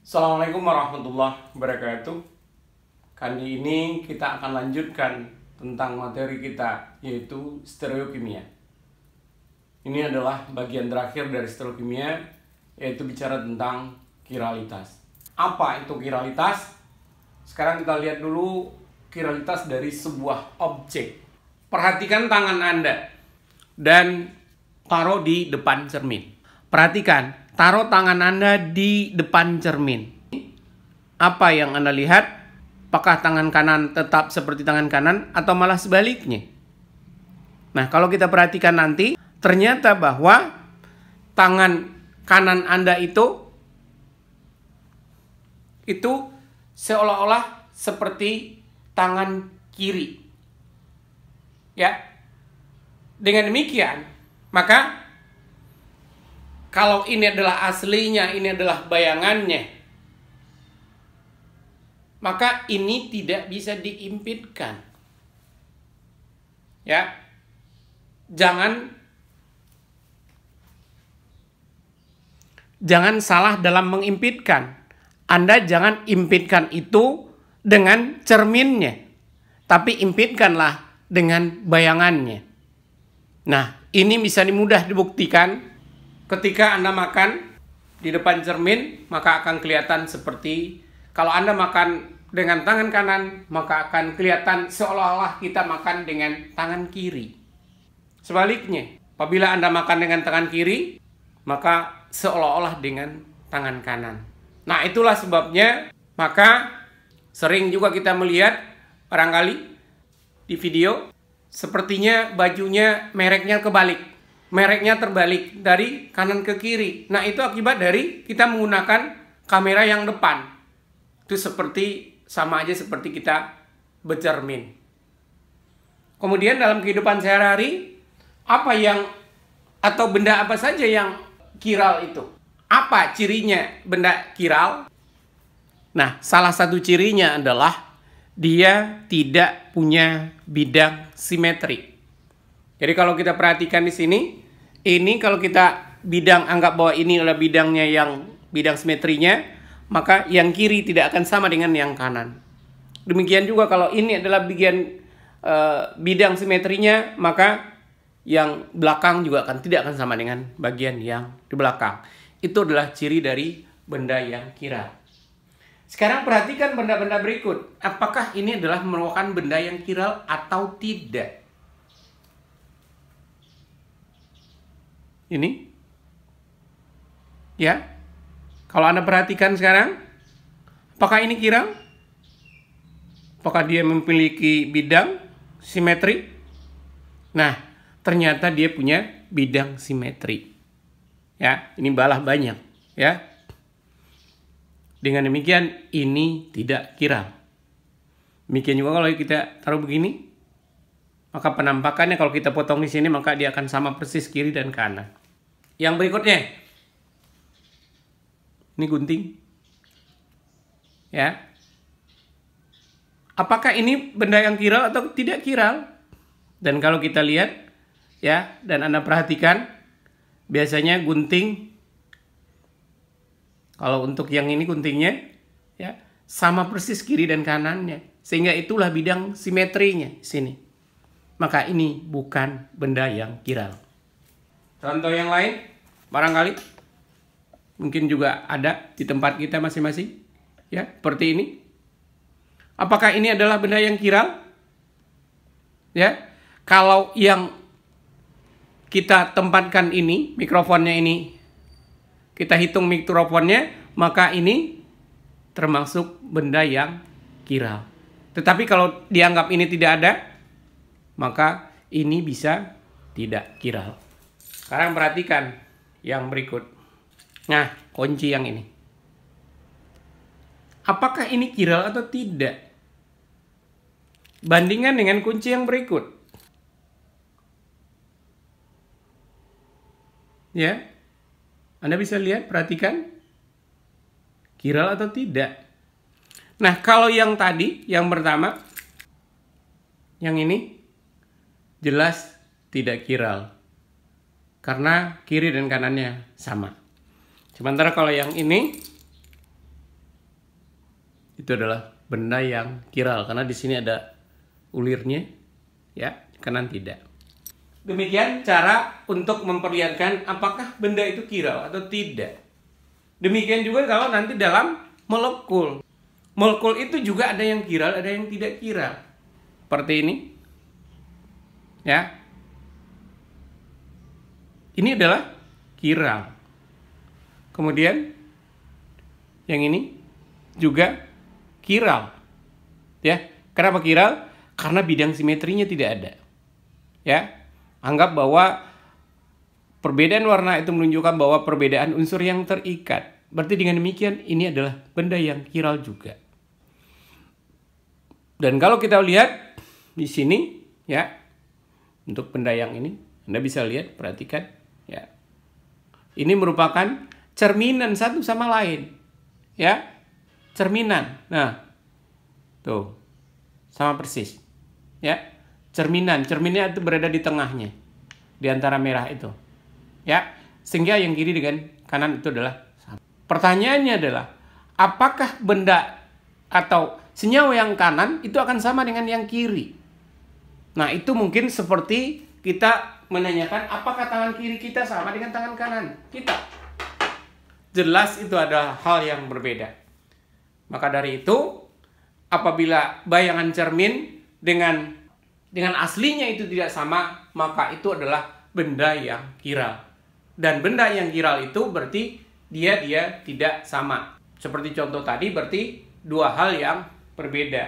Assalamualaikum warahmatullahi wabarakatuh. Kali ini kita akan lanjutkan tentang materi kita, yaitu stereokimia. Ini adalah bagian terakhir dari stereokimia, yaitu bicara tentang kiralitas. Apa itu kiralitas? Sekarang kita lihat dulu kiralitas dari sebuah objek. Perhatikan tangan Anda dan taruh di depan cermin. Perhatikan, taruh tangan Anda di depan cermin. Apa yang Anda lihat? Apakah tangan kanan tetap seperti tangan kanan atau malah sebaliknya? Nah, kalau kita perhatikan nanti, ternyata bahwa tangan kanan Anda itu seolah-olah seperti tangan kiri. Ya. Dengan demikian, maka kalau ini adalah aslinya, ini adalah bayangannya, maka ini tidak bisa diimpitkan. Ya. Jangan salah dalam mengimpitkan. Anda jangan impitkan itu dengan cerminnya, tapi impitkanlah dengan bayangannya. Nah, ini bisa mudah dibuktikan ketika Anda makan di depan cermin, maka akan kelihatan seperti kalau Anda makan dengan tangan kanan, maka akan kelihatan seolah-olah kita makan dengan tangan kiri. Sebaliknya, apabila Anda makan dengan tangan kiri, maka seolah-olah dengan tangan kanan. Nah, itulah sebabnya, maka sering juga kita melihat barangkali di video, sepertinya bajunya mereknya kebalik. Mereknya terbalik dari kanan ke kiri. Nah, itu akibat dari kita menggunakan kamera yang depan. Itu sama aja seperti kita bercermin. Kemudian dalam kehidupan sehari-hari, benda apa saja yang kiral itu? Apa cirinya benda kiral? Nah, salah satu cirinya adalah dia tidak punya bidang simetri. Jadi kalau kita perhatikan di sini, ini kalau kita anggap bahwa ini adalah bidang simetrinya, maka yang kiri tidak akan sama dengan yang kanan. Demikian juga kalau ini adalah bidang simetrinya, maka yang belakang juga tidak akan sama dengan bagian yang di belakang. Itu adalah ciri dari benda yang kiral. Sekarang perhatikan benda-benda berikut. Apakah ini adalah merupakan benda yang kiral atau tidak? Ini. Ya. Kalau Anda perhatikan sekarang, apakah ini kiral? Apakah dia memiliki bidang simetri? Nah, ternyata dia punya bidang simetri. Ya, ini balah banyak, ya. Dengan demikian, ini tidak kiral. Demikian juga kalau kita taruh begini, maka penampakannya kalau kita potong di sini, maka dia akan sama persis kiri dan kanan. Yang berikutnya, ini gunting. Ya. Apakah ini benda yang kiral atau tidak kiral? Dan kalau kita lihat, ya, dan Anda perhatikan, biasanya gunting, kalau untuk yang ini guntingnya, ya, sama persis kiri dan kanannya, sehingga itulah bidang simetrinya sini. Maka ini bukan benda yang kiral. Contoh yang lain, barangkali mungkin juga ada di tempat kita masing-masing, ya, seperti ini. Apakah ini adalah benda yang kiral? Ya, kalau yang kita tempatkan ini, mikrofonnya ini, kita hitung mikrofonnya, maka ini termasuk benda yang kiral. Tetapi kalau dianggap ini tidak ada, maka ini bisa tidak kiral. Sekarang perhatikan yang berikut. Nah, kunci yang ini. Apakah ini kiral atau tidak? Bandingkan dengan kunci yang berikut. Ya. Anda bisa lihat, perhatikan. Kiral atau tidak. Nah, kalau yang tadi, yang pertama, yang ini, jelas tidak kiral. Karena kiri dan kanannya sama. Sementara kalau yang ini, itu adalah benda yang kiral karena di sini ada ulirnya, ya, kanan tidak. Demikian cara untuk memperlihatkan apakah benda itu kiral atau tidak. Demikian juga kalau nanti dalam molekul. Molekul itu juga ada yang kiral, ada yang tidak kiral. Seperti ini. Ya. Ini adalah kiral. Kemudian yang ini juga kiral. Ya. Kenapa kiral? Karena bidang simetrinya tidak ada. Ya. Anggap bahwa perbedaan warna itu menunjukkan bahwa perbedaan unsur yang terikat. Berarti dengan demikian ini adalah benda yang kiral juga. Dan kalau kita lihat di sini, ya, untuk benda yang ini, Anda bisa lihat, perhatikan, ya. Ini merupakan cerminan satu sama lain, ya, cerminan. Nah, tuh, sama persis, ya, cerminnya itu berada di tengahnya, di antara merah itu, ya, sehingga yang kiri dengan kanan itu adalah sama. Pertanyaannya adalah, apakah benda atau senyawa yang kanan itu akan sama dengan yang kiri? Nah, itu mungkin seperti kita menanyakan apakah tangan kiri kita sama dengan tangan kanan kita. Jelas itu adalah hal yang berbeda. Maka dari itu, apabila bayangan cermin dengan aslinya itu tidak sama, maka itu adalah benda yang kiral. Dan benda yang kiral itu berarti dia tidak sama. Seperti contoh tadi, berarti dua hal yang berbeda.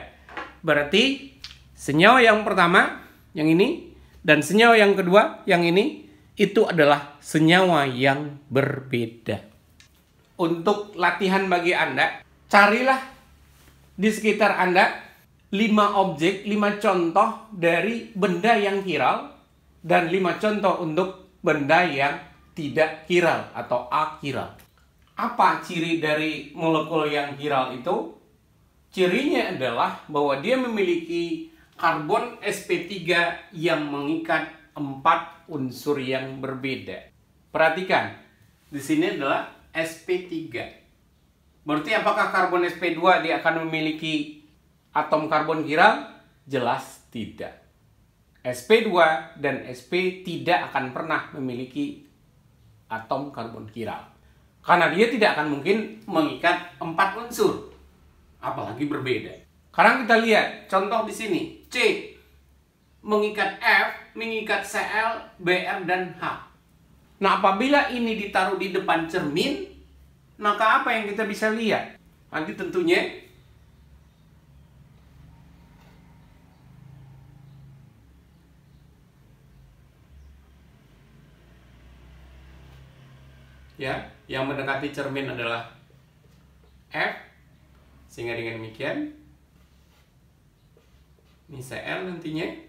Berarti senyawa yang pertama, yang ini, dan senyawa yang kedua, yang ini, itu adalah senyawa yang berbeda. Untuk latihan bagi Anda, carilah di sekitar Anda 5 objek, 5 contoh dari benda yang kiral, dan 5 contoh untuk benda yang tidak kiral atau akiral. Apa ciri dari molekul yang kiral itu? Cirinya adalah bahwa dia memiliki karbon sp3 yang mengikat 4 unsur yang berbeda. Perhatikan, di sini adalah sp3. Berarti apakah karbon sp2 dia akan memiliki atom karbon kiral? Jelas tidak. sp2 dan sp tidak akan pernah memiliki atom karbon kiral. Karena dia tidak akan mungkin mengikat 4 unsur. Apalagi berbeda. Sekarang kita lihat contoh di sini. C mengikat F, mengikat Cl, Br, dan H. Nah, apabila ini ditaruh di depan cermin, maka apa yang kita bisa lihat? Nanti tentunya ya, yang mendekati cermin adalah F, sehingga dengan demikian ini Cl nantinya.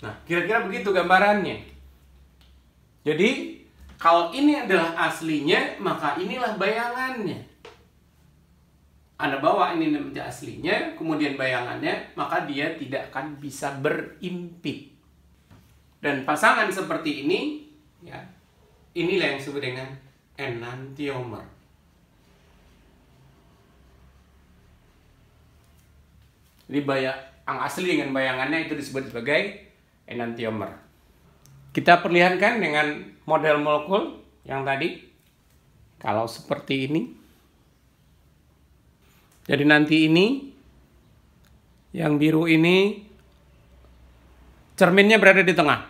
Nah, kira-kira begitu gambarannya. Jadi, kalau ini adalah aslinya, maka inilah bayangannya. Anda bawa ini menjadi aslinya, kemudian bayangannya, maka dia tidak akan bisa berimpit. Dan pasangan seperti ini, ya, inilah yang disebut dengan enantiomer. Jadi yang asli dengan bayangannya itu disebut sebagai enantiomer. Kita perlihatkan dengan model molekul yang tadi. Kalau seperti ini. Jadi nanti ini, yang biru ini, cerminnya berada di tengah.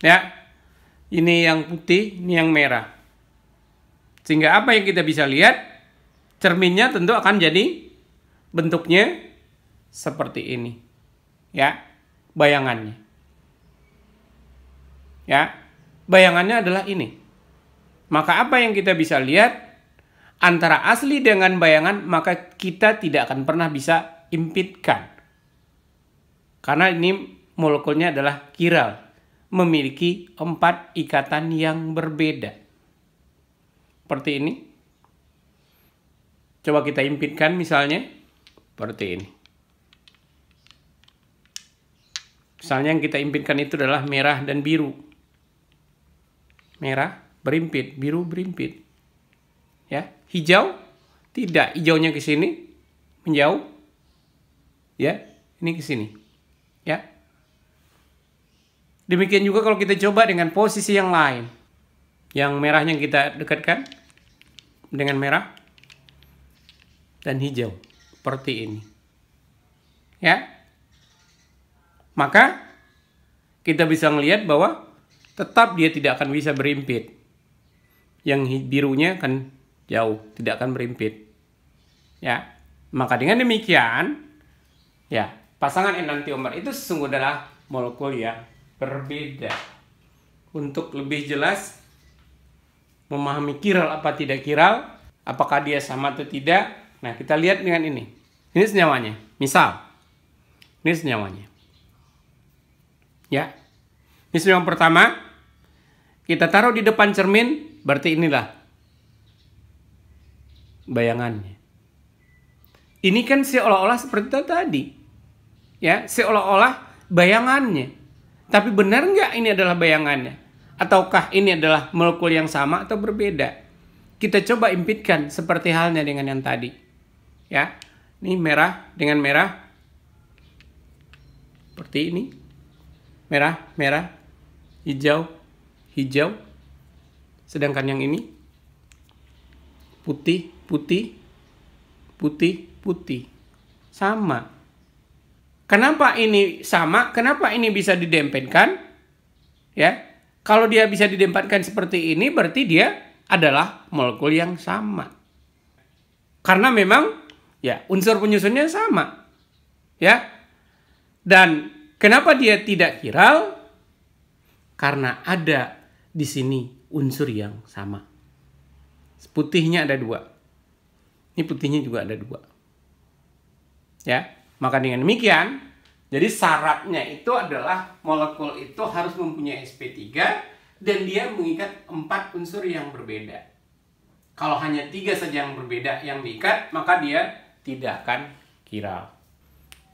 Ya, ini yang putih, ini yang merah. Sehingga apa yang kita bisa lihat, cerminnya tentu akan jadi bentuknya seperti ini. Ya, bayangannya. Ya, bayangannya adalah ini. Maka apa yang kita bisa lihat, antara asli dengan bayangan, maka kita tidak akan pernah bisa impitkan. Karena ini molekulnya adalah kiral, memiliki 4 ikatan yang berbeda. Seperti ini. Coba kita impitkan misalnya, seperti ini. Misalnya yang kita impitkan itu adalah merah dan biru. Merah berimpit, biru berimpit. Ya, hijau tidak, hijaunya ke sini menjauh. Ya, ini ke sini. Ya. Demikian juga kalau kita coba dengan posisi yang lain. Yang merahnya kita dekatkan dengan merah dan hijau seperti ini. Ya. Maka kita bisa melihat bahwa tetap dia tidak akan bisa berimpit. Yang birunya akan jauh, tidak akan berimpit. Ya. Maka dengan demikian, ya, pasangan enantiomer itu sesungguhnya adalah molekul yang berbeda. Untuk lebih jelas memahami kiral apa tidak kiral, apakah dia sama atau tidak, nah kita lihat dengan ini. Ini senyawanya. Misal, ini senyawanya. Ya. Ini senyawa pertama, kita taruh di depan cermin, berarti inilah bayangannya. Ini kan seolah-olah seperti tadi. Ya, seolah-olah bayangannya. Tapi benar nggak ini adalah bayangannya? Ataukah ini adalah molekul yang sama atau berbeda? Kita coba impitkan seperti halnya dengan yang tadi. Ya, ini merah dengan merah. Seperti ini. Merah, merah, hijau, hijau. Sedangkan yang ini putih, putih, putih, putih. Sama. Kenapa ini sama? Kenapa ini bisa didempetkan? Ya, kalau dia bisa didempetkan seperti ini, berarti dia adalah molekul yang sama. Karena memang, ya, unsur penyusunnya sama. Ya, dan kenapa dia tidak kiral? Karena ada di sini unsur yang sama. Putihnya ada 2. Ini putihnya juga ada 2. Ya, maka dengan demikian, jadi syaratnya itu adalah molekul itu harus mempunyai sp3 dan dia mengikat 4 unsur yang berbeda. Kalau hanya 3 saja yang berbeda yang diikat, maka dia tidak akan kiral.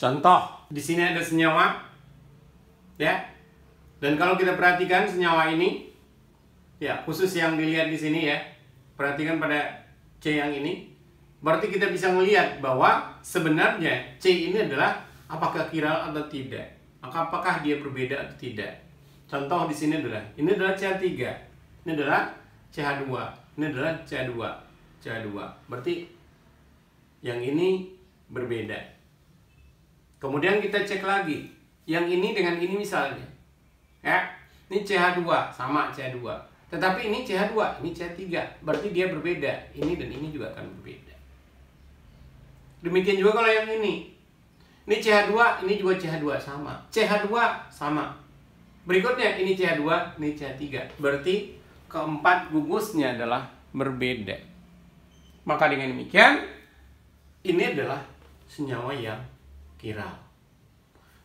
Contoh, di sini ada senyawa, ya. Dan kalau kita perhatikan senyawa ini, ya, khusus yang dilihat di sini ya, perhatikan pada C yang ini. Berarti kita bisa melihat bahwa sebenarnya C ini adalah apakah kiral atau tidak. Apakah dia berbeda atau tidak. Contoh di sini adalah, ini adalah CH3, ini adalah CH2, ini adalah CH2, CH2. Berarti yang ini berbeda. Kemudian kita cek lagi, yang ini dengan ini misalnya. Ya, ini CH2, sama CH2. Tetapi ini CH2, ini CH3. Berarti dia berbeda. Ini dan ini juga akan berbeda. Demikian juga kalau yang ini. Ini CH2, ini juga CH2 sama. CH2 sama. Berikutnya ini CH2, ini CH3. Berarti keempat gugusnya adalah berbeda. Maka dengan demikian, ini adalah senyawa yang kiral.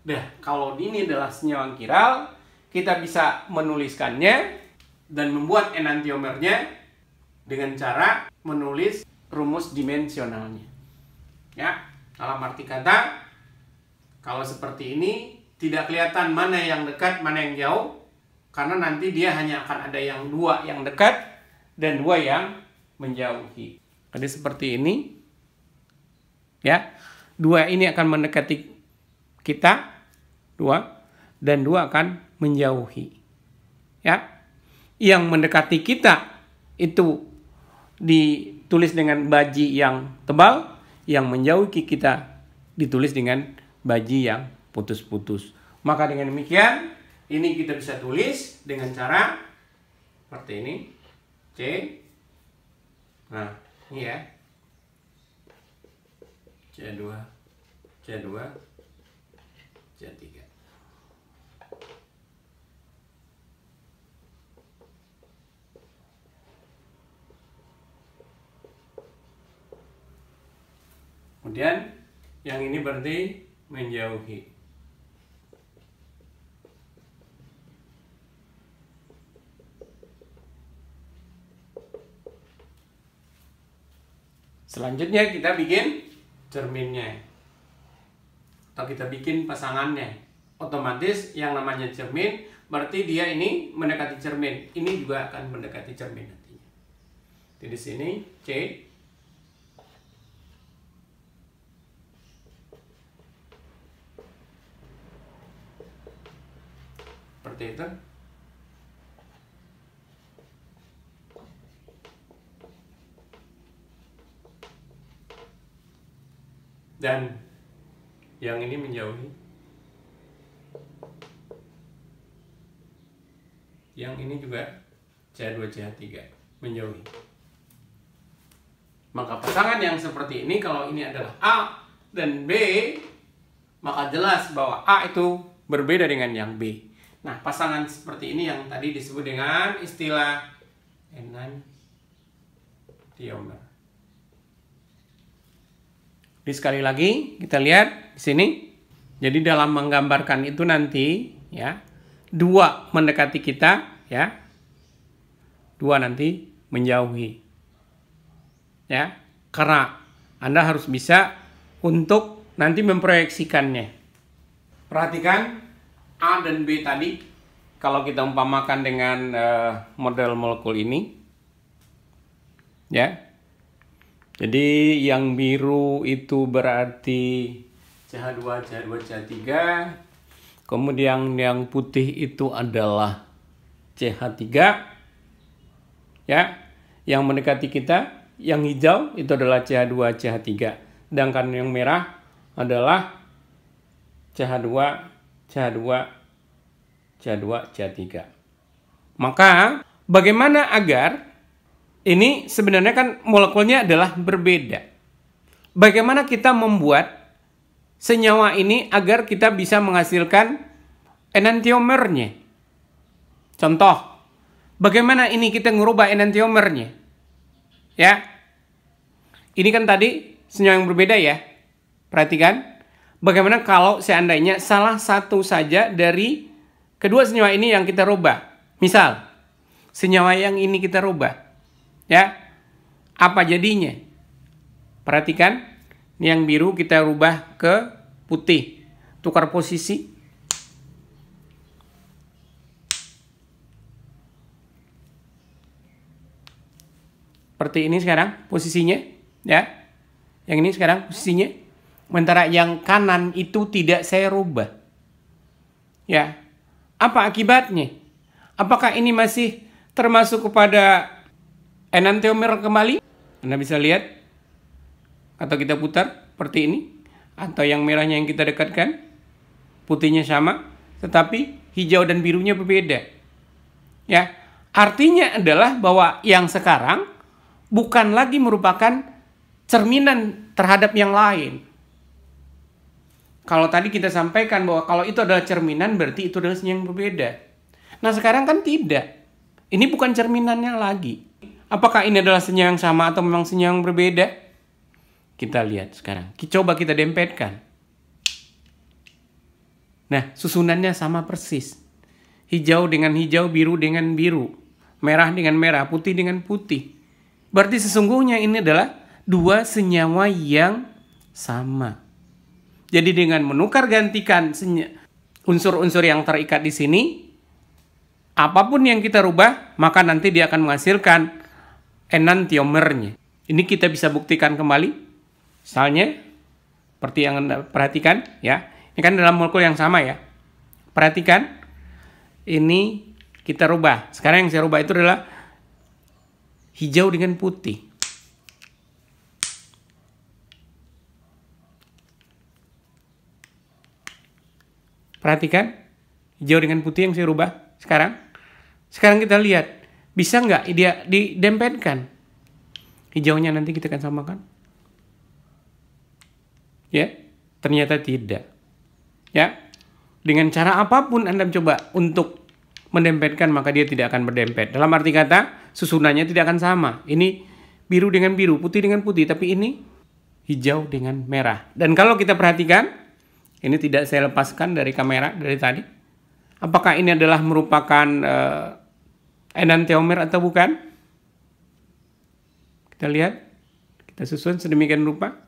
Nah, kalau ini adalah senyawa yang kiral, kita bisa menuliskannya dan membuat enantiomernya dengan cara menulis rumus dimensionalnya. Ya, dalam arti kata, kalau seperti ini tidak kelihatan mana yang dekat, mana yang jauh, karena nanti dia hanya akan ada yang 2 yang dekat dan 2 yang menjauhi. Jadi seperti ini, ya, 2 ini akan mendekati kita, 2, dan 2 akan menjauhi. Ya, yang mendekati kita itu ditulis dengan baji yang tebal, yang menjauhi kita ditulis dengan baji yang putus-putus. Maka dengan demikian, ini kita bisa tulis dengan cara seperti ini. C. Nah, ini ya. C2, C2, C3. Kemudian yang ini berarti menjauhi. Selanjutnya kita bikin cerminnya. Atau kita bikin pasangannya. otomatis yang namanya cermin berarti dia ini mendekati cermin. Ini juga akan mendekati cermin nantinya. Jadi di sini C. Seperti itu. Dan yang ini menjauhi. Yang ini juga CH2 CH3 menjauhi. Maka pasangan yang seperti ini kalau ini adalah A dan B, maka jelas bahwa A itu berbeda dengan yang B. Nah, pasangan seperti ini yang tadi disebut dengan istilah enantiomer. Jadi sekali lagi kita lihat di sini. Jadi dalam menggambarkan itu nanti ya, 2 mendekati kita ya. 2 nanti menjauhi. Ya. Karena Anda harus bisa untuk nanti memproyeksikannya. Perhatikan A dan B tadi, kalau kita umpamakan dengan model molekul ini, ya. Jadi yang biru itu berarti CH2, CH2, CH3. Kemudian yang putih itu adalah CH3. Ya. Yang mendekati kita, yang hijau itu adalah CH2, CH3. Sedangkan yang merah adalah CH2, CH2, CH2, CH3. Maka bagaimana agar ini sebenarnya kan molekulnya adalah berbeda. Bagaimana kita membuat senyawa ini agar kita bisa menghasilkan enantiomernya? Contoh, bagaimana ini kita ngerubah enantiomernya? Ya, ini kan tadi senyawa yang berbeda ya. Perhatikan, bagaimana kalau seandainya salah satu saja dari kedua senyawa ini yang kita rubah? Misal, senyawa yang ini kita rubah. Ya, apa jadinya? Perhatikan, ini yang biru kita rubah ke putih. Tukar posisi. Seperti ini sekarang posisinya, ya. Yang ini sekarang posisinya. Sementara yang kanan itu tidak saya rubah. Ya. Apa akibatnya? Apakah ini masih termasuk kepada enantiomer kembali? Anda bisa lihat. Atau kita putar seperti ini. Atau yang merahnya yang kita dekatkan. Putihnya sama. Tetapi hijau dan birunya berbeda. Ya. Artinya adalah bahwa yang sekarang bukan lagi merupakan cerminan terhadap yang lain. Kalau tadi kita sampaikan bahwa kalau itu adalah cerminan, berarti itu adalah yang berbeda. Nah sekarang kan tidak. Ini bukan cerminannya lagi. Apakah ini adalah senyawa yang sama atau memang senyawa yang berbeda? Kita lihat sekarang. Coba kita dempetkan. Nah susunannya sama persis. Hijau dengan hijau, biru dengan biru. Merah dengan merah, putih dengan putih. Berarti sesungguhnya ini adalah 2 senyawa yang sama. Jadi dengan menukar gantikan unsur-unsur yang terikat di sini, apapun yang kita rubah, maka nanti dia akan menghasilkan enantiomernya. Ini kita bisa buktikan kembali. Misalnya, seperti yang Anda perhatikan, ya. Ini kan dalam molekul yang sama ya. Perhatikan, ini kita rubah. Sekarang yang saya rubah itu adalah hijau dengan putih. Perhatikan, hijau dengan putih yang saya rubah sekarang. Sekarang kita lihat, bisa nggak dia didempetkan? Hijaunya nanti kita akan samakan. Ya, ternyata tidak. Ya, dengan cara apapun Anda coba untuk mendempetkan, maka dia tidak akan berdempet. Dalam arti kata, susunannya tidak akan sama. Ini biru dengan biru, putih dengan putih, tapi ini hijau dengan merah. Dan kalau kita perhatikan, ini tidak saya lepaskan dari kamera dari tadi. Apakah ini adalah merupakan enantiomer atau bukan? Kita lihat, kita susun sedemikian rupa.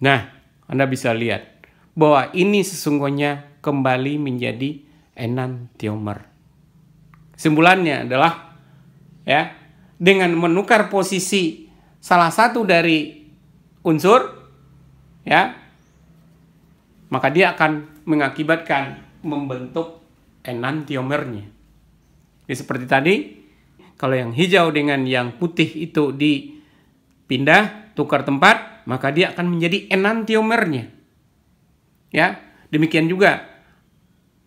Nah, Anda bisa lihat bahwa ini sesungguhnya kembali menjadi enantiomer. Kesimpulannya adalah ya, dengan menukar posisi salah satu dari unsur ya, maka dia akan mengakibatkan membentuk enantiomernya. Jadi seperti tadi, kalau yang hijau dengan yang putih itu dipindah, tukar tempat, maka dia akan menjadi enantiomernya. Ya, demikian juga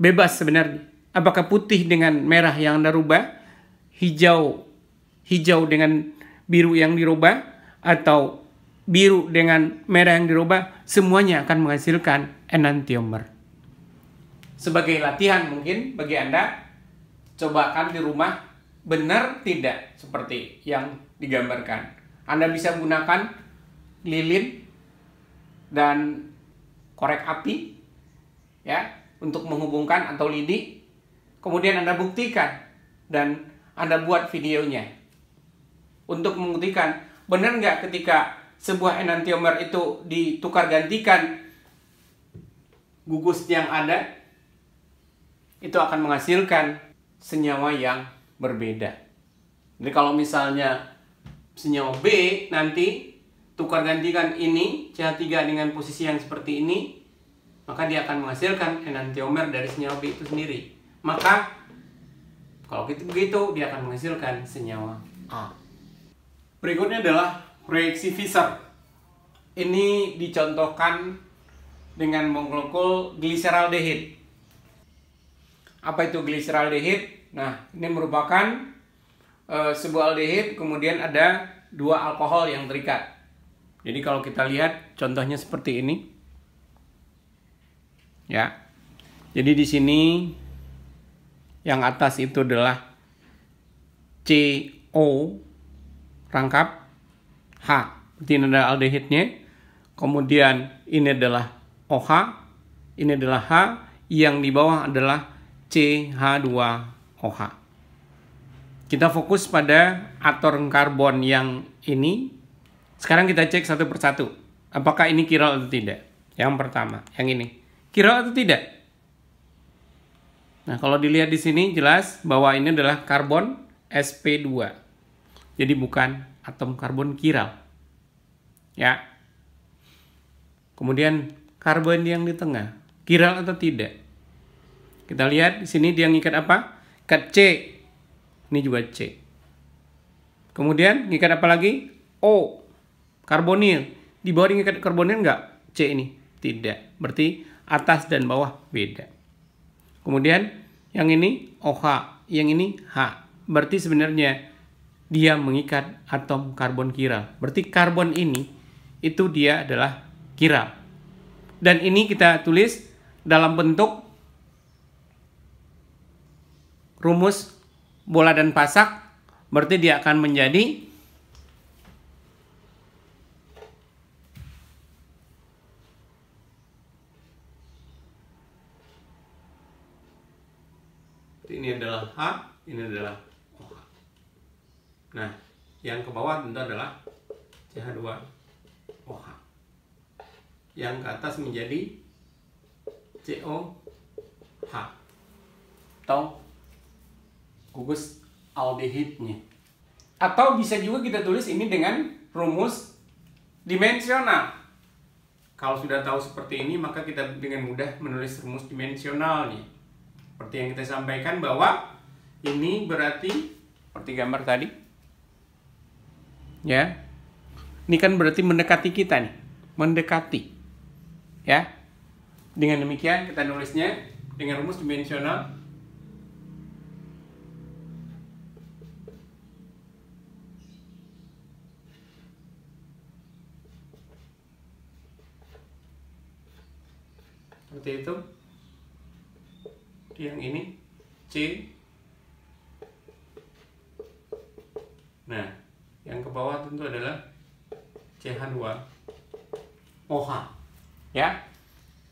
bebas sebenarnya. Apakah putih dengan merah yang Anda rubah, hijau dengan biru yang dirubah, atau biru dengan merah yang dirubah, semuanya akan menghasilkan enantiomer. Sebagai latihan mungkin bagi Anda, cobakan di rumah, benar tidak seperti yang digambarkan. Anda bisa gunakan lilin dan korek api ya, untuk menghubungkan atau lidi. Kemudian Anda buktikan dan Anda buat videonya untuk membuktikan benar nggak ketika sebuah enantiomer itu ditukar gantikan gugus yang ada, itu akan menghasilkan senyawa yang berbeda. Jadi kalau misalnya senyawa B nanti tukar gantikan ini CH3 dengan posisi yang seperti ini, maka dia akan menghasilkan enantiomer dari senyawa B itu sendiri. Maka kalau begitu dia akan menghasilkan senyawa A. Berikutnya adalah reaksi Fischer. Ini dicontohkan dengan molekul gliseraldehid. Apa itu gliseraldehid? Nah, ini merupakan sebuah aldehid, kemudian ada dua alkohol yang terikat. Jadi kalau kita lihat contohnya seperti ini. Ya. Jadi di sini yang atas itu adalah CO rangkap H. Ini adalah aldehidnya. Kemudian ini adalah OH, ini adalah H, yang di bawah adalah CH2OH. Kita fokus pada atom karbon yang ini. Sekarang kita cek satu persatu. Apakah ini kiral atau tidak? Yang pertama, yang ini. Kiral atau tidak? Nah, kalau dilihat di sini jelas bahwa ini adalah karbon sp2. Jadi bukan atom karbon kiral. Ya. Kemudian karbon yang di tengah, kiral atau tidak? Kita lihat di sini dia ngikat apa? Ikat C. Ini juga C. Kemudian ngikat apa lagi? O. Karbonil. Di bawah ngikat karbonil enggak? C ini. Tidak. Berarti atas dan bawah beda. Kemudian yang ini OH, yang ini H. Berarti sebenarnya dia mengikat atom karbon kiral. Berarti karbon ini itu dia adalah kiral. Dan ini kita tulis dalam bentuk rumus bola dan pasak, berarti dia akan menjadi ini adalah H, ini adalah OH. Nah, yang ke bawah tentu adalah CH2OH. Yang ke atas menjadi COH atau gugus aldehidnya. Atau bisa juga kita tulis ini dengan rumus dimensional. Kalau sudah tahu seperti ini, maka kita dengan mudah menulis rumus dimensionalnya. Seperti yang kita sampaikan bahwa ini berarti seperti gambar tadi. Ya. Ini kan berarti mendekati kita nih. Mendekati. Ya. Dengan demikian kita nulisnya dengan rumus dimensional. Seperti itu. Yang ini C. Nah, yang ke bawah tentu adalah CH2OH. Ya.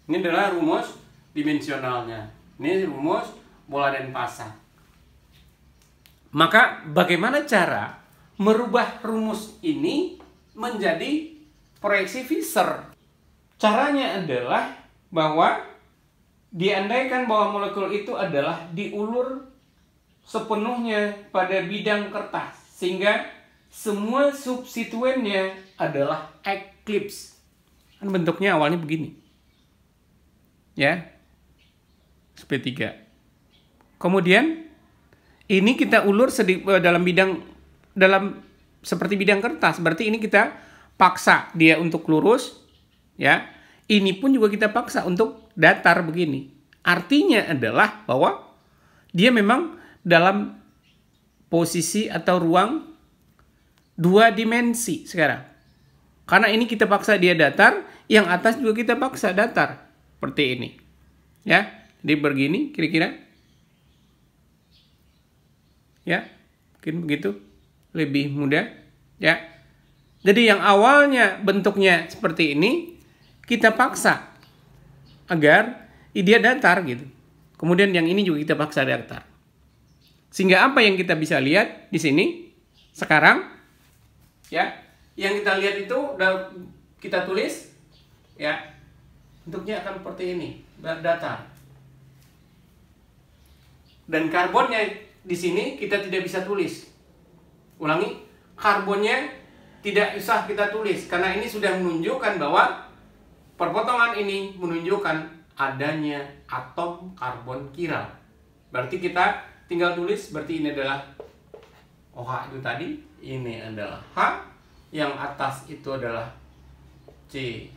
Ini adalah rumus dimensionalnya. Ini rumus bola dan pasak. Maka bagaimana cara merubah rumus ini menjadi proyeksi Fischer? Caranya adalah bahwa diandaikan bahwa molekul itu adalah diulur sepenuhnya pada bidang kertas, sehingga semua substituennya adalah eclipse. Kan bentuknya awalnya begini. Ya. sp3. Kemudian ini kita ulur dalam seperti bidang kertas. Berarti ini kita paksa dia untuk lurus, ya. Ini pun juga kita paksa untuk datar begini. Artinya adalah bahwa dia memang dalam posisi atau ruang 2 dimensi sekarang. Karena ini kita paksa dia datar, yang atas juga kita paksa datar. Seperti ini. Ya, jadi begini kira-kira. Ya, mungkin begitu. Lebih mudah. Ya. Jadi yang awalnya bentuknya seperti ini, kita paksa agar dia datar gitu. Kemudian yang ini juga kita paksa datar. Sehingga apa yang kita bisa lihat di sini sekarang, ya, yang kita lihat itu kita tulis, ya, bentuknya akan seperti ini, datar. Dan karbonnya di sini kita tidak bisa tulis. Ulangi, karbonnya tidak usah kita tulis karena ini sudah menunjukkan bahwa perpotongan ini menunjukkan adanya atom karbon kiral. Berarti kita tinggal tulis, berarti ini adalah OH itu tadi, ini adalah H, yang atas itu adalah C.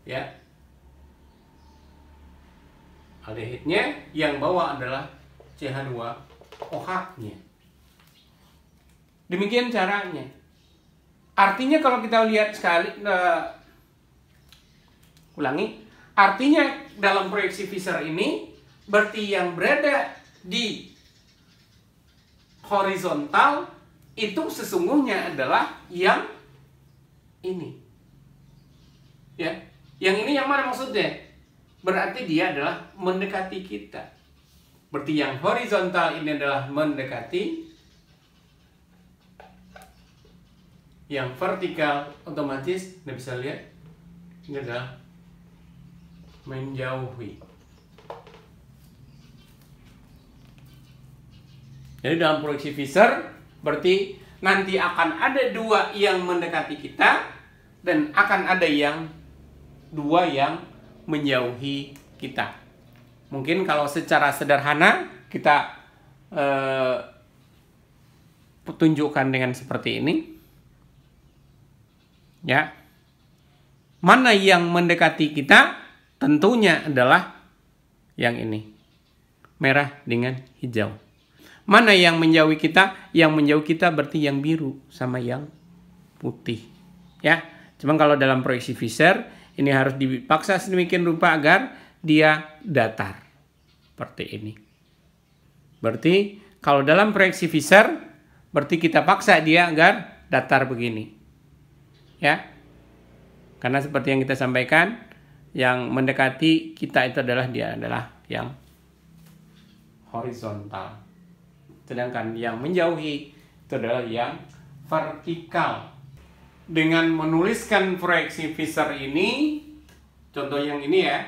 Ya. Aldehidnya, yang bawah adalah CH2OH-nya. Demikian caranya. Artinya kalau kita lihat sekali, ulangi, artinya dalam proyeksi Fischer ini berarti yang berada di horizontal itu sesungguhnya adalah yang ini. Ya, yang ini yang mana maksudnya? Berarti dia adalah mendekati kita. Berarti yang horizontal ini adalah mendekati, yang vertikal otomatis Anda bisa lihat ini adalah menjauhi. Jadi dalam proyeksi Fischer berarti nanti akan ada 2 yang mendekati kita dan akan ada yang 2 yang menjauhi kita. Mungkin kalau secara sederhana kita tunjukkan dengan seperti ini. Ya. Mana yang mendekati kita? Tentunya adalah yang ini. Merah dengan hijau. Mana yang menjauhi kita? Yang menjauhi kita berarti yang biru sama yang putih. Ya. Cuma kalau dalam proyeksi Fischer ini harus dipaksa sedemikian rupa agar dia datar. Seperti ini. Berarti kalau dalam proyeksi Fischer berarti kita paksa dia agar datar begini. Ya. Karena seperti yang kita sampaikan, yang mendekati kita itu adalah dia adalah yang horizontal. Sedangkan yang menjauhi itu adalah yang vertikal. Dengan menuliskan proyeksi Fischer ini, contoh yang ini ya,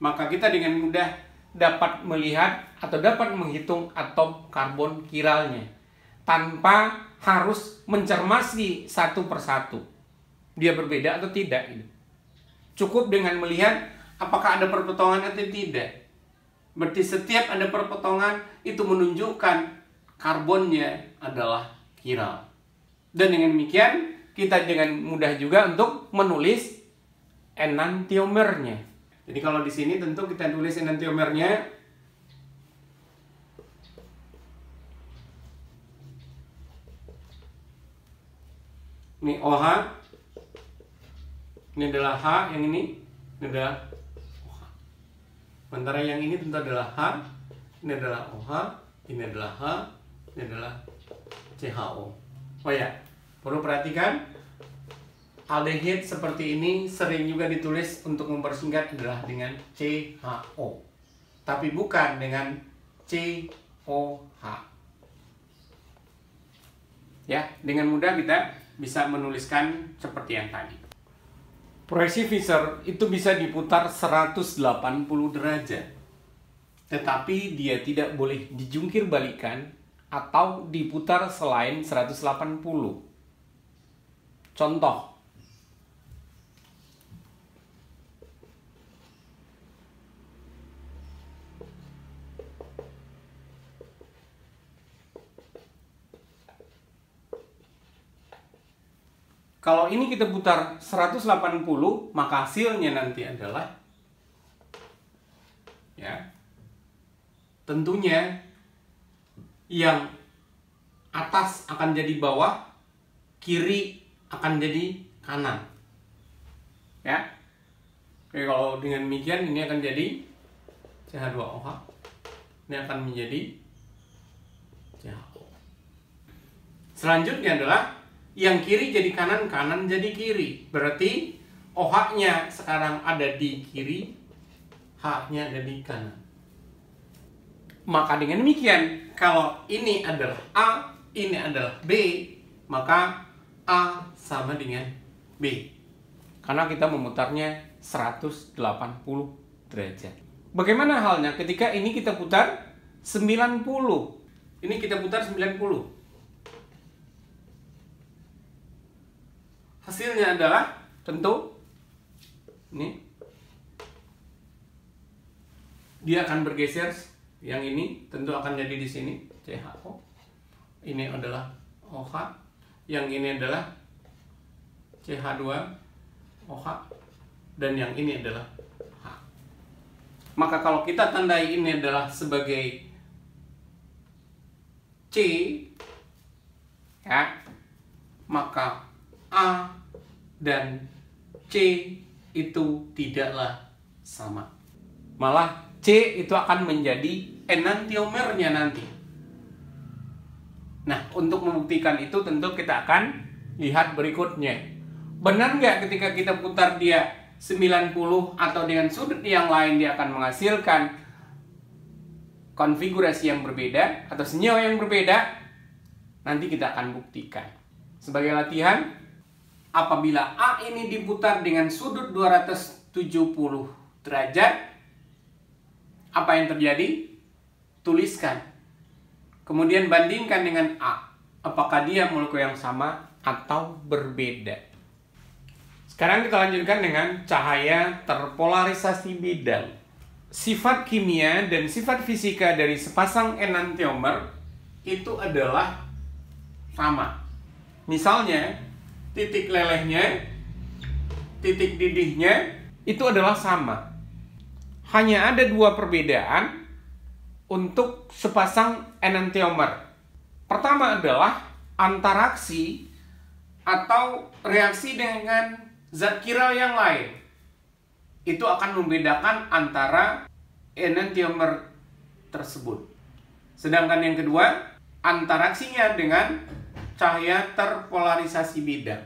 maka kita dengan mudah dapat melihat atau dapat menghitung atom karbon kiralnya tanpa harus mencermati satu persatu. Dia berbeda atau tidak. Cukup dengan melihat apakah ada perpotongan atau tidak. Berarti setiap ada perpotongan itu menunjukkan karbonnya adalah kiral. Dan dengan demikian kita dengan mudah juga untuk menulis enantiomernya. Jadi kalau di sini tentu kita tulis enantiomernya. Ini OH. Ini adalah H, yang ini adalah OH. Sementara yang ini tentu adalah H, ini adalah OH, ini adalah H, ini adalah CHO. Oh ya, perlu perhatikan aldehid seperti ini sering juga ditulis untuk mempersingkat adalah dengan CHO, tapi bukan dengan COH. Ya, dengan mudah kita bisa menuliskan seperti yang tadi. Proyeksi Fisher itu bisa diputar 180 derajat. Tetapi dia tidak boleh dijungkir balikan atau diputar selain 180. Contoh. Kalau ini kita putar 180, maka hasilnya nanti adalah tentunya yang atas akan jadi bawah, kiri akan jadi kanan. Ya. Oke, kalau dengan demikian ini akan jadi CH2OH. Ini akan menjadi CHO. Selanjutnya adalah yang kiri jadi kanan, kanan jadi kiri. Berarti OH-nya sekarang ada di kiri, H-nya ada di kanan. Maka dengan demikian, kalau ini adalah A, ini adalah B, maka A sama dengan B. Karena kita memutarnya 180 derajat. Bagaimana halnya ketika ini kita putar 90? Ini kita putar 90. Hasilnya adalah tentu ini dia akan bergeser, yang ini tentu akan jadi di sini CHO. Ini adalah OH, yang ini adalah CH2OH, dan yang ini adalah H. Maka kalau kita tandai ini adalah sebagai C, ya, maka A dan C itu tidaklah sama. Malah C itu akan menjadi enantiomernya nanti. Nah, untuk membuktikan itu tentu kita akan lihat berikutnya. Benar nggak ketika kita putar dia 90 atau dengan sudut yang lain dia akan menghasilkan konfigurasi yang berbeda atau senyawa yang berbeda? Nanti kita akan buktikan. Sebagai latihan, apabila A ini diputar dengan sudut 270 derajat, apa yang terjadi? Tuliskan. Kemudian bandingkan dengan A. Apakah dia molekul yang sama atau berbeda? Sekarang kita lanjutkan dengan cahaya terpolarisasi bidang. Sifat kimia dan sifat fisika dari sepasang enantiomer itu adalah sama. Misalnya, titik lelehnya, titik didihnya itu adalah sama. Hanya ada dua perbedaan untuk sepasang enantiomer. Pertama adalah antaraksi atau reaksi dengan zat kiral yang lain. Itu akan membedakan antara enantiomer tersebut. Sedangkan yang kedua, antaraksinya dengan cahaya terpolarisasi bidang.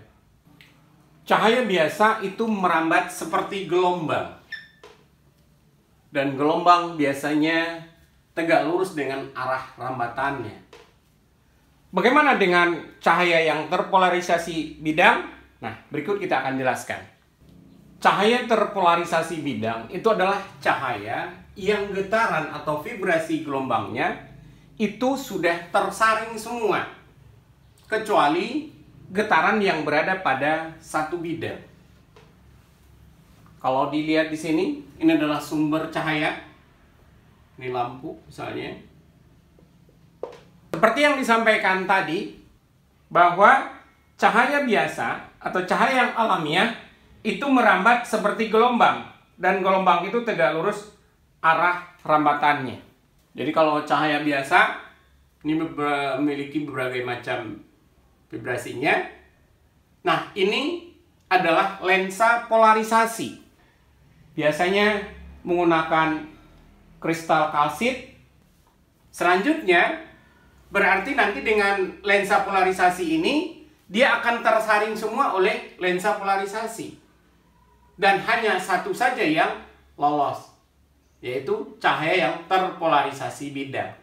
Cahaya biasa itu merambat seperti gelombang. Dan gelombang biasanya tegak lurus dengan arah rambatannya. Bagaimana dengan cahaya yang terpolarisasi bidang? Nah, berikut kita akan jelaskan. Cahaya terpolarisasi bidang itu adalah cahaya yang getaran atau vibrasi gelombangnya itu sudah tersaring semua, kecuali getaran yang berada pada satu bidang. Kalau dilihat di sini, ini adalah sumber cahaya. Ini lampu misalnya. Seperti yang disampaikan tadi, bahwa cahaya biasa atau cahaya yang alamiah itu merambat seperti gelombang. Dan gelombang itu tegak lurus arah rambatannya. Jadi kalau cahaya biasa, ini memiliki berbagai macam vibrasinya. Nah, ini adalah lensa polarisasi. Biasanya menggunakan kristal kalsit. Selanjutnya, berarti nanti dengan lensa polarisasi ini, dia akan tersaring semua oleh lensa polarisasi. Dan hanya satu saja yang lolos, yaitu cahaya yang terpolarisasi bidang.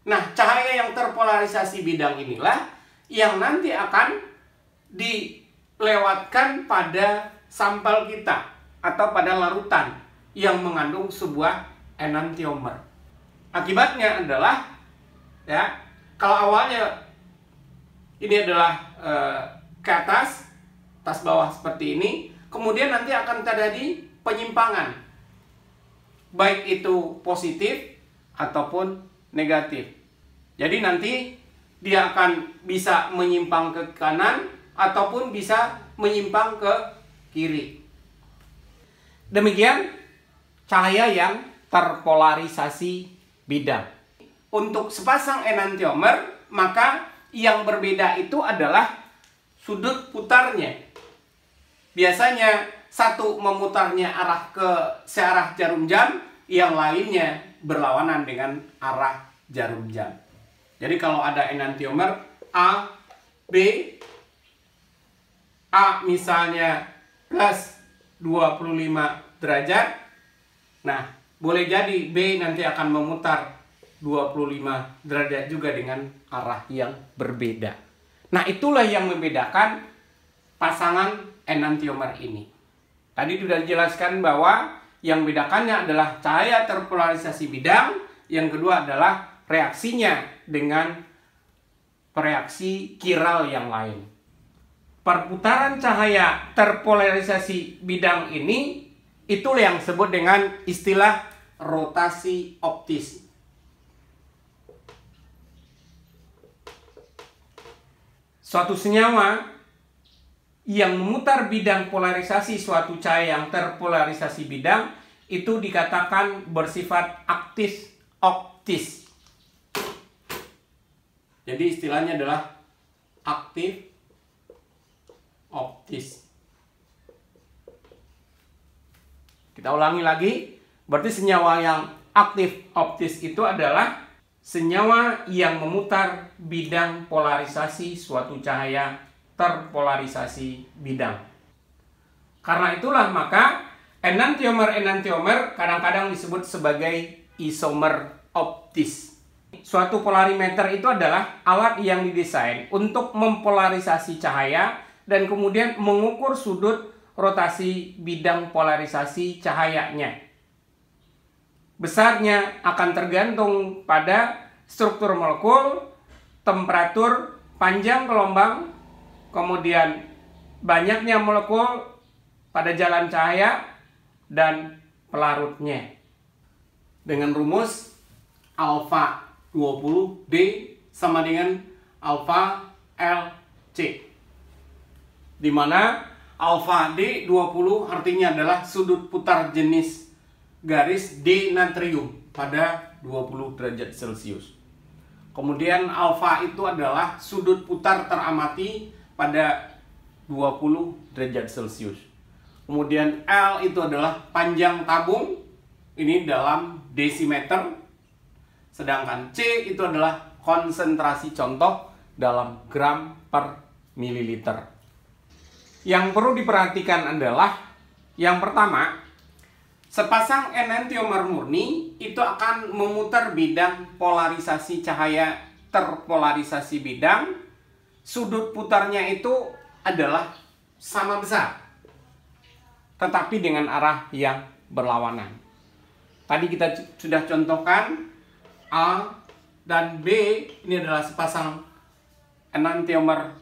Nah, cahaya yang terpolarisasi bidang inilah yang nanti akan dilewatkan pada sampel kita atau pada larutan yang mengandung sebuah enantiomer. Akibatnya adalah ya, kalau awalnya ini adalah ke atas, tas bawah seperti ini, kemudian nanti akan terjadi penyimpangan, baik itu positif ataupun negatif. Jadi nanti dia akan bisa menyimpang ke kanan ataupun bisa menyimpang ke kiri. Demikian cahaya yang terpolarisasi bidang. Untuk sepasang enantiomer, maka yang berbeda itu adalah sudut putarnya. Biasanya satu memutarnya arah ke searah jarum jam, yang lainnya berlawanan dengan arah jarum jam. Jadi kalau ada enantiomer A, B, A misalnya plus 25 derajat, nah boleh jadi B nanti akan memutar 25 derajat juga dengan arah yang berbeda. Nah, itulah yang membedakan pasangan enantiomer ini. Tadi sudah dijelaskan bahwa yang membedakannya adalah cahaya terpolarisasi bidang, yang kedua adalah reaksinya dengan reaksi kiral yang lain. Perputaran cahaya terpolarisasi bidang ini itulah yang disebut dengan istilah rotasi optis. Suatu senyawa yang memutar bidang polarisasi suatu cahaya yang terpolarisasi bidang itu dikatakan bersifat aktif optis. Jadi istilahnya adalah aktif optis. Kita ulangi lagi, berarti senyawa yang aktif optis itu adalah senyawa yang memutar bidang polarisasi suatu cahaya terpolarisasi bidang. Karena itulah maka enantiomer kadang-kadang disebut sebagai isomer optis. Suatu polarimeter itu adalah alat yang didesain untuk mempolarisasi cahaya dan kemudian mengukur sudut rotasi bidang polarisasi cahayanya. Besarnya akan tergantung pada struktur molekul, temperatur, panjang gelombang, kemudian banyaknya molekul pada jalan cahaya, dan pelarutnya. Dengan rumus alfa 20 D sama dengan alfa LC, di mana alfa D 20 artinya adalah sudut putar jenis garis D natrium pada 20 derajat Celcius. Kemudian alfa itu adalah sudut putar teramati pada 20 derajat Celcius. Kemudian L itu adalah panjang tabung, ini dalam desimeter. Sedangkan C itu adalah konsentrasi contoh dalam gram per mililiter. Yang perlu diperhatikan adalah yang pertama, sepasang enantiomer murni itu akan memutar bidang polarisasi cahaya terpolarisasi bidang. Sudut putarnya itu adalah sama besar, tetapi dengan arah yang berlawanan. Tadi kita sudah contohkan A dan B, ini adalah sepasang enantiomer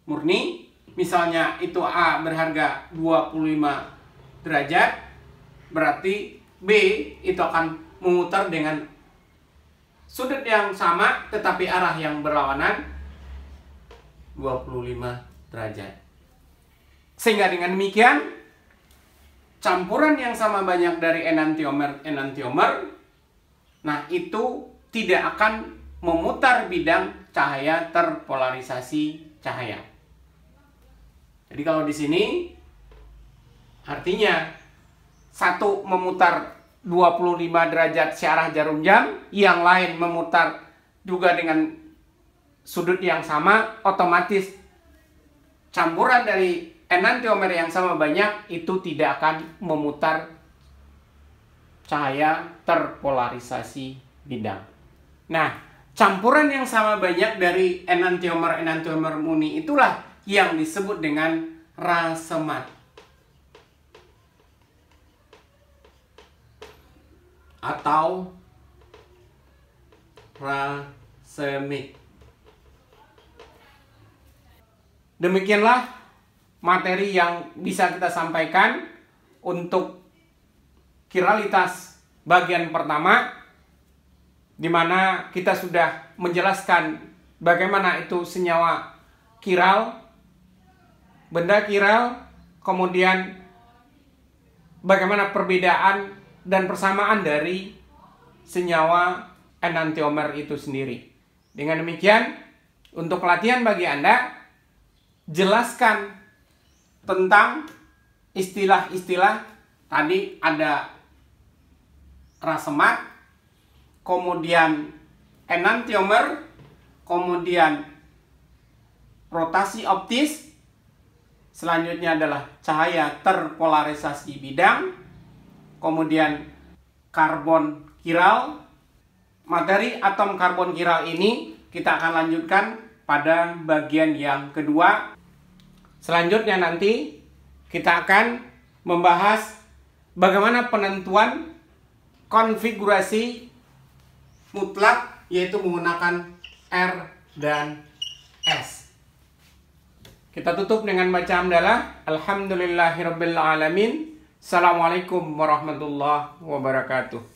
murni. Misalnya itu A berharga 25 derajat, berarti B itu akan memutar dengan sudut yang sama tetapi arah yang berlawanan 25 derajat. Sehingga dengan demikian campuran yang sama banyak dari enantiomer, nah itu tidak akan memutar bidang cahaya terpolarisasi cahaya. Jadi kalau di sini artinya satu memutar 25 derajat searah jarum jam, yang lain memutar juga dengan sudut yang sama, otomatis campuran dari enantiomer yang sama banyak itu tidak akan memutar cahaya terpolarisasi bidang. Nah, campuran yang sama banyak dari enantiomer murni itulah yang disebut dengan rasemat. atau racemic. Demikianlah materi yang bisa kita sampaikan untuk kiralitas bagian pertama, di mana kita sudah menjelaskan bagaimana itu senyawa kiral, benda kiral, kemudian bagaimana perbedaan dan persamaan dari senyawa enantiomer itu sendiri. Dengan demikian, untuk latihan bagi Anda, jelaskan tentang istilah-istilah. Tadi ada racemate, kemudian enantiomer, kemudian rotasi optis, selanjutnya adalah cahaya terpolarisasi bidang, kemudian karbon kiral. Materi atom karbon kiral ini kita akan lanjutkan pada bagian yang kedua. Selanjutnya nanti kita akan membahas bagaimana penentuan konfigurasi mutlak, yaitu menggunakan R dan S. Kita tutup dengan baca hamdalah. Alhamdulillahirabbil alamin. Assalamualaikum warahmatullahi wabarakatuh.